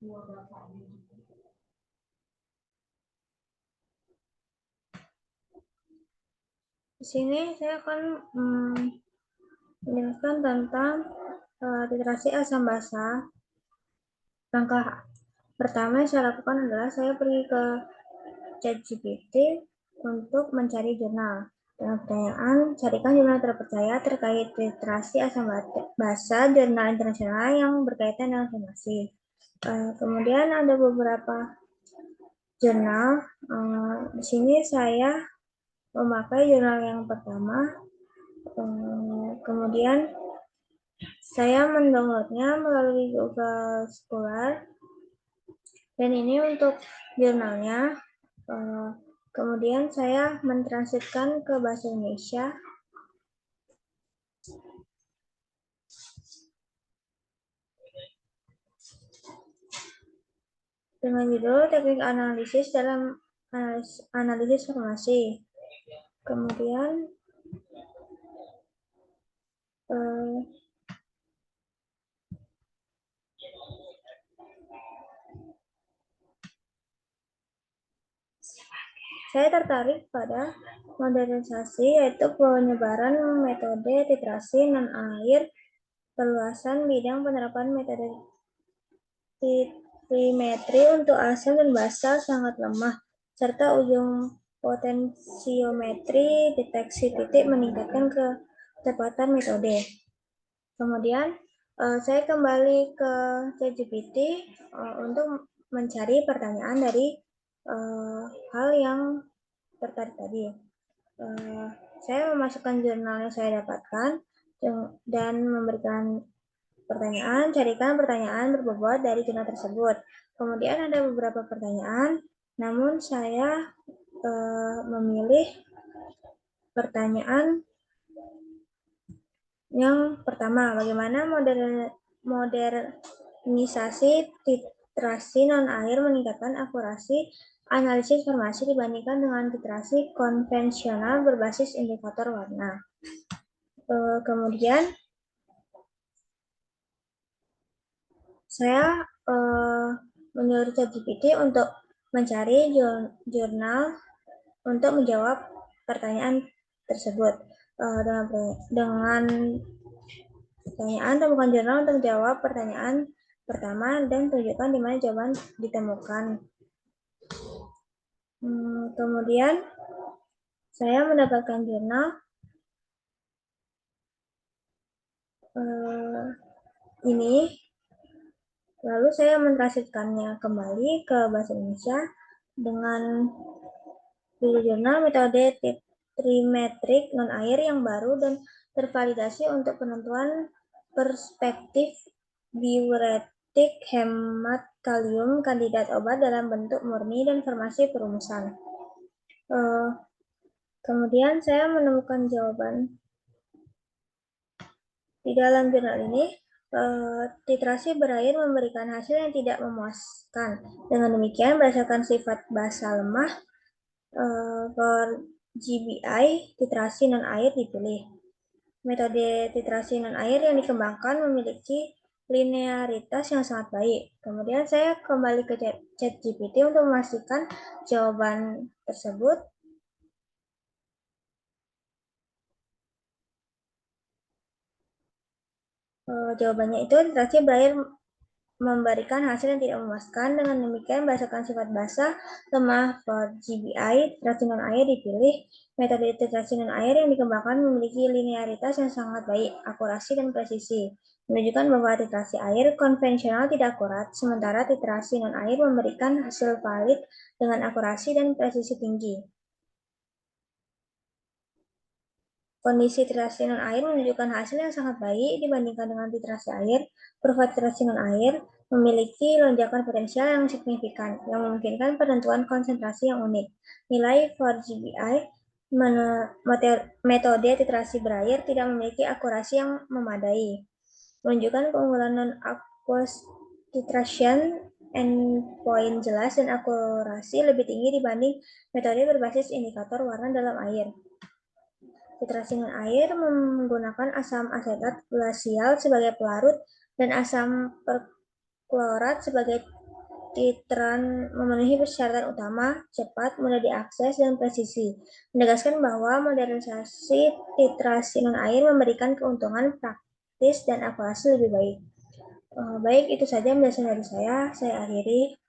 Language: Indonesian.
Di sini saya akan menjelaskan tentang titrasi asam basa. Langkah pertama yang saya lakukan adalah saya pergi ke ChatGPT untuk mencari jurnal. Dengan pertanyaan, carikan jurnal terpercaya terkait titrasi asam basa jurnal internasional yang berkaitan dengan farmasi. Kemudian ada beberapa jurnal. Di sini saya memakai jurnal yang pertama. Kemudian saya mendownloadnya melalui Google Scholar. Dan ini untuk jurnalnya. Kemudian saya mentranskripsikan ke bahasa Indonesia. Dengan judul teknik analisis dalam analisis farmasi. Kemudian saya tertarik pada modernisasi, yaitu penyebaran metode titrasi non-air, perluasan bidang penerapan metode titrimetri untuk asam dan basa sangat lemah, serta ujung potensiometri deteksi titik meningkatkan kecepatan metode. Kemudian saya kembali ke ChatGPT untuk mencari pertanyaan dari hal yang tertarik tadi. Saya memasukkan jurnal yang saya dapatkan dan memberikan pertanyaan, carikan pertanyaan berbobot dari jurnal tersebut. Kemudian ada beberapa pertanyaan, namun saya memilih pertanyaan yang pertama, bagaimana modernisasi titrasi non-air meningkatkan akurasi analisis farmasi dibandingkan dengan titrasi konvensional berbasis indikator warna. Kemudian saya menyuruh ChatGPT untuk mencari jurnal untuk menjawab pertanyaan tersebut. Dengan pertanyaan, temukan jurnal untuk menjawab pertanyaan pertama dan tunjukkan di mana jawaban ditemukan. Kemudian saya mendapatkan jurnal ini, lalu saya mentranslasikannya kembali ke bahasa Indonesia dengan judul jurnal metode trimetrik non-air yang baru dan tervalidasi untuk penentuan perspektif diuretik hemat kalium kandidat obat dalam bentuk murni dan farmasi perumusan. Kemudian saya menemukan jawaban di dalam jurnal ini. Titrasi berair memberikan hasil yang tidak memuaskan. Dengan demikian, berdasarkan sifat basa lemah, per GBI, titrasi non-air dipilih. Metode titrasi non-air yang dikembangkan memiliki linearitas yang sangat baik. Kemudian saya kembali ke ChatGPT untuk memastikan jawaban tersebut. Jawabannya itu titrasi berair memberikan hasil yang tidak memuaskan. Dengan demikian, berdasarkan sifat basa lemah for GBI, titrasi non-air dipilih. Metode titrasi non-air yang dikembangkan memiliki linearitas yang sangat baik, akurasi dan presisi, menunjukkan bahwa titrasi air konvensional tidak akurat, sementara titrasi non-air memberikan hasil valid dengan akurasi dan presisi tinggi. Kondisi titrasi non-air menunjukkan hasil yang sangat baik dibandingkan dengan titrasi air. Kurva titrasi non-air memiliki lonjakan potensial yang signifikan, yang memungkinkan penentuan konsentrasi yang unik. Nilai for GBI, metode titrasi berair tidak memiliki akurasi yang memadai, menunjukkan keunggulan non-aqueous titration endpoint jelas dan akurasi lebih tinggi dibanding metode berbasis indikator warna dalam air. Titrasi non-air menggunakan asam asetat glasial sebagai pelarut dan asam perklorat sebagai titran memenuhi persyaratan utama, cepat, mudah diakses, dan presisi. Menegaskan bahwa modernisasi titrasi non-air memberikan keuntungan praktis dan akurasi lebih baik. Baik, itu saja penjelasan dari saya. Saya akhiri.